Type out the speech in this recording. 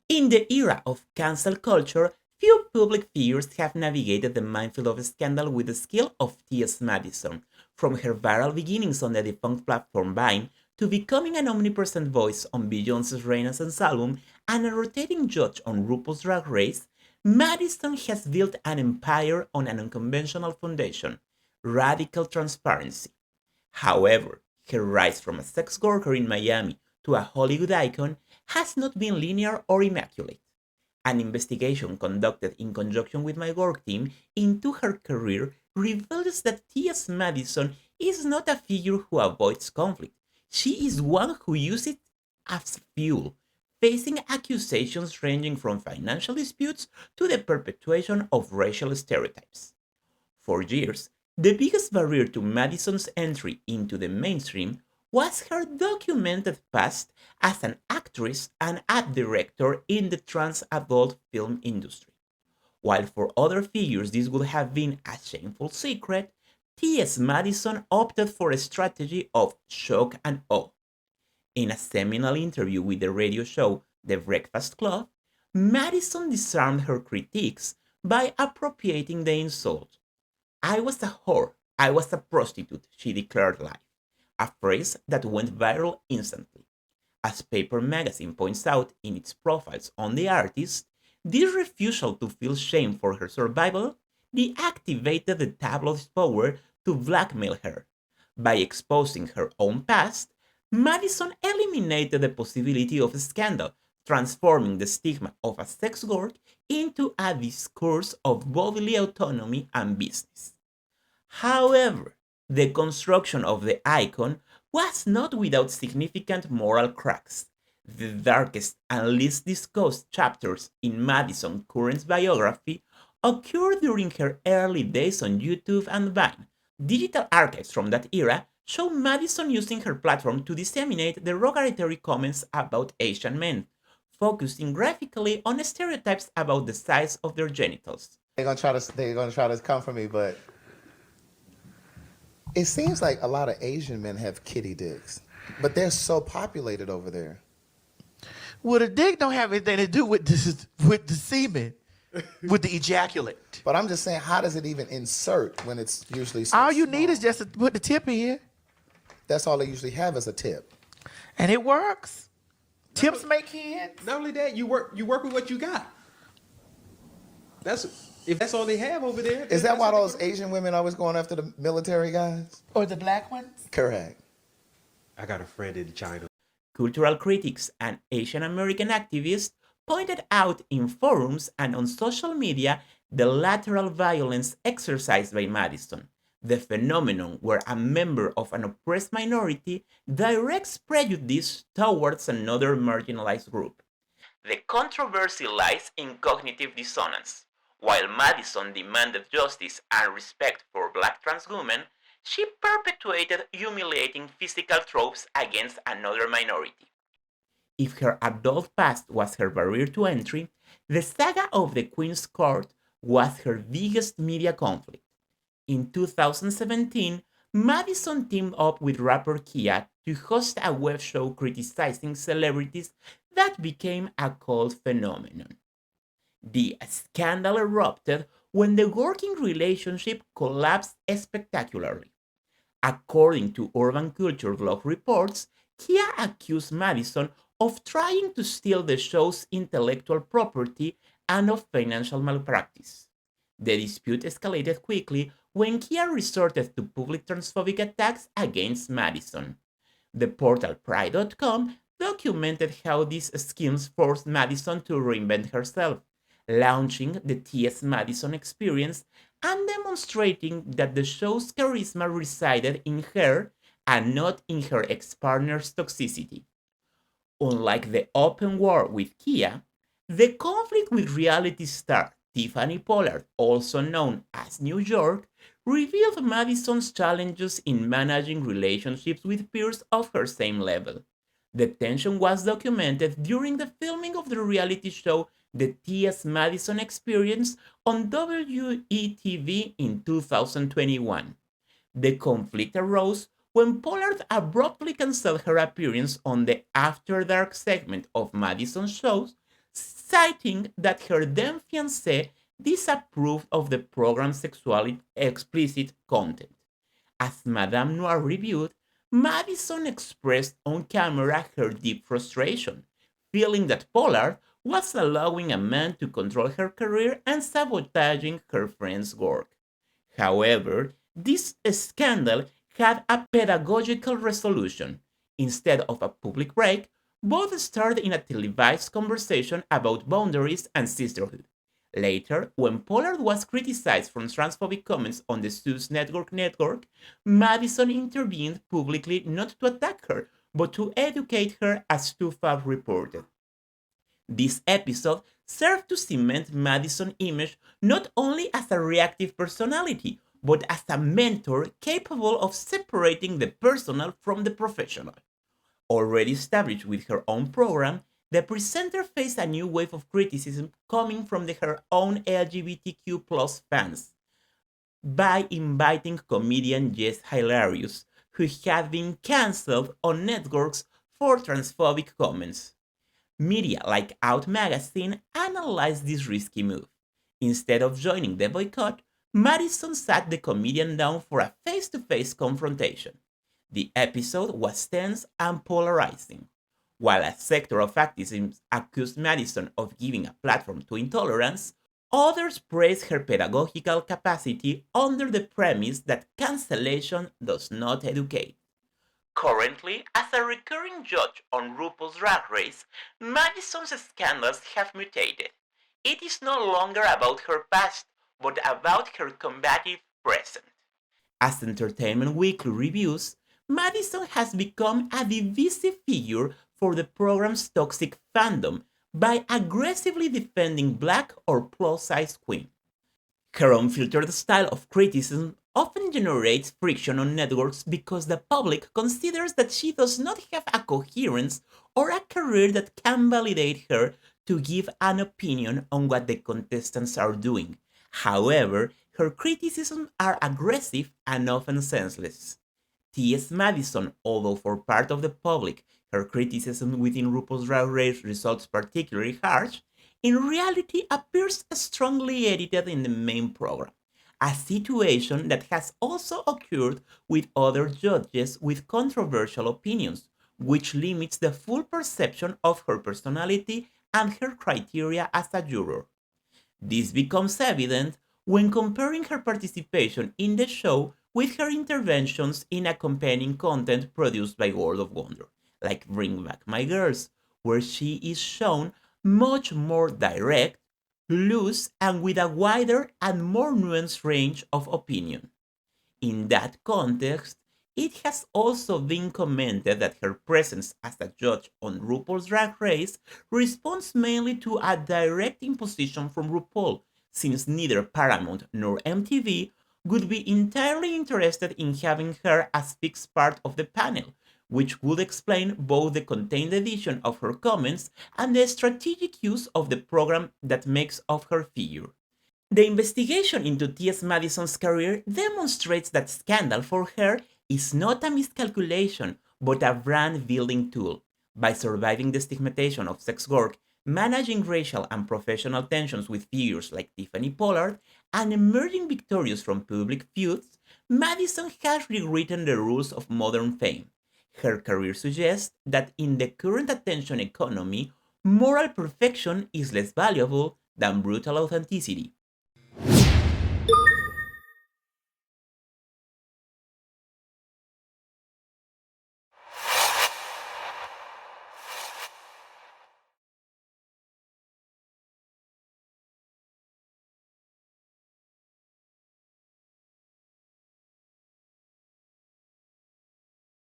In the era of cancel culture, few public figures have navigated the minefield of scandal with the skill of T.S. Madison, from her viral beginnings on the defunct platform Vine to becoming an omnipresent voice on Beyoncé's Renaissance album and a rotating judge on RuPaul's Drag Race. Madison has built an empire on an unconventional foundation: radical transparency. However, her rise from a sex worker in Miami to a Hollywood icon has not been linear or immaculate. An investigation conducted in conjunction with my work team into her career reveals that T.S. Madison is not a figure who avoids conflict. She is one who uses it as fuel, facing accusations ranging from financial disputes to the perpetuation of racial stereotypes. For years, the biggest barrier to Madison's entry into the mainstream was her documented past as an actress and art director in the trans adult film industry. While for other figures this would have been a shameful secret, T.S. Madison opted for a strategy of shock and awe. In a seminal interview with the radio show The Breakfast Club, Madison disarmed her critiques by appropriating the insult. "I was a whore, I was a prostitute," she declared live, a phrase that went viral instantly. As Paper Magazine points out in its profiles on the artist, this refusal to feel shame for her survival deactivated the tabloid's power to blackmail her. By exposing her own past, Madison eliminated the possibility of scandal, transforming the stigma of a sex work into a discourse of bodily autonomy and business. However, the construction of the icon was not without significant moral cracks. The darkest and least discussed chapters in Madison's current biography occurred during her early days on YouTube and Vine. Digital archives from that era show Madison using her platform to disseminate derogatory comments about Asian men, focusing graphically on stereotypes about the size of their genitals. They're gonna try to come for me, but it seems like a lot of Asian men have kitty dicks, but they're so populated over there. Well, the dick don't have anything to do with this, with the semen, with the ejaculate. But I'm just saying, how does it even insert when it's usually so All you need small? is just to put the tip in, That's all they usually have is a tip. and it works. Tips make kids. Not only that, you work with what you got. If that's all they have over there. Is that that's why what those Asian women always going after the military guys? Or the black ones. Correct. I got a friend in China. Cultural critics and Asian American activists pointed out in forums and on social media the lateral violence exercised by Madison, the phenomenon where a member of an oppressed minority directs prejudice towards another marginalized group. The controversy lies in cognitive dissonance. While Madison demanded justice and respect for black trans women, she perpetuated humiliating physical tropes against another minority. If her adult past was her barrier to entry, the saga of the Queen's Court was her biggest media conflict. In 2017, Madison teamed up with rapper Khia to host a web show criticizing celebrities that became a cult phenomenon. The scandal erupted when the working relationship collapsed spectacularly. According to Urban Culture blog reports, Khia accused Madison of trying to steal the show's intellectual property and of financial malpractice. The dispute escalated quickly when Khia resorted to public transphobic attacks against Madison. The portal Pride.com documented how these schemes forced Madison to reinvent herself, launching the T.S. Madison experience and demonstrating that the show's charisma resided in her and not in her ex-partner's toxicity. Unlike the open war with Khia, the conflict with reality star Tiffany Pollard, also known as New York, revealed Madison's challenges in managing relationships with peers of her same level. The tension was documented during the filming of the reality show The T.S. Madison Experience on WETV in 2021. The conflict arose when Pollard abruptly canceled her appearance on the After Dark segment of Madison's shows citing that her then fiancé disapproved of the program's sexually explicit content. As Madame Noir reviewed, Madison expressed on camera her deep frustration, feeling that Pollard was allowing a man to control her career and sabotaging her friend's work. However, this scandal had a pedagogical resolution. Instead of a public break, both started in a televised conversation about boundaries and sisterhood. Later, when Pollard was criticized for transphobic comments on the Zeus network, Madison intervened publicly not to attack her, but to educate her, as 2Fab reported. This episode served to cement Madison's image not only as a reactive personality, but as a mentor capable of separating the personal from the professional. Already established with her own program, the presenter faced a new wave of criticism coming from her own LGBTQ plus fans by inviting comedian Jess Hilarious, who had been cancelled on networks for transphobic comments. Media like Out Magazine analyzed this risky move. Instead of joining the boycott, Madison sat the comedian down for a face-to-face confrontation. The episode was tense and polarizing. While a sector of activists accused Madison of giving a platform to intolerance, others praised her pedagogical capacity under the premise that cancellation does not educate. Currently, as a recurring judge on RuPaul's Drag Race, Madison's scandals have mutated. It is no longer about her past, but about her combative present. As Entertainment Weekly reviews, Madison has become a divisive figure for the program's toxic fandom by aggressively defending Black or plus-size queens. Her unfiltered style of criticism often generates friction on networks because the public considers that she does not have a coherence or a career that can validate her to give an opinion on what the contestants are doing. However, her criticisms are aggressive and often senseless. T.S. Madison, although for part of the public her criticism within RuPaul's Drag Race results particularly harsh, in reality appears strongly edited in the main program, a situation that has also occurred with other judges with controversial opinions, which limits the full perception of her personality and her criteria as a juror. This becomes evident when comparing her participation in the show with her interventions in accompanying content produced by World of Wonder, like Bring Back My Girls, where she is shown much more direct, loose, and with a wider and more nuanced range of opinion. In that context, it has also been commented that her presence as a judge on RuPaul's Drag Race responds mainly to a direct imposition from RuPaul, since neither Paramount nor MTV would be entirely interested in having her as fixed part of the panel, which would explain both the contained edition of her comments and the strategic use of the program that makes of her figure. The investigation into T.S. Madison's career demonstrates that scandal for her is not a miscalculation, but a brand-building tool. By surviving the stigmatization of sex work, managing racial and professional tensions with figures like Tiffany Pollard, and emerging victorious from public feuds, Madison has rewritten the rules of modern fame. Her career suggests that in the current attention economy, moral perfection is less valuable than brutal authenticity.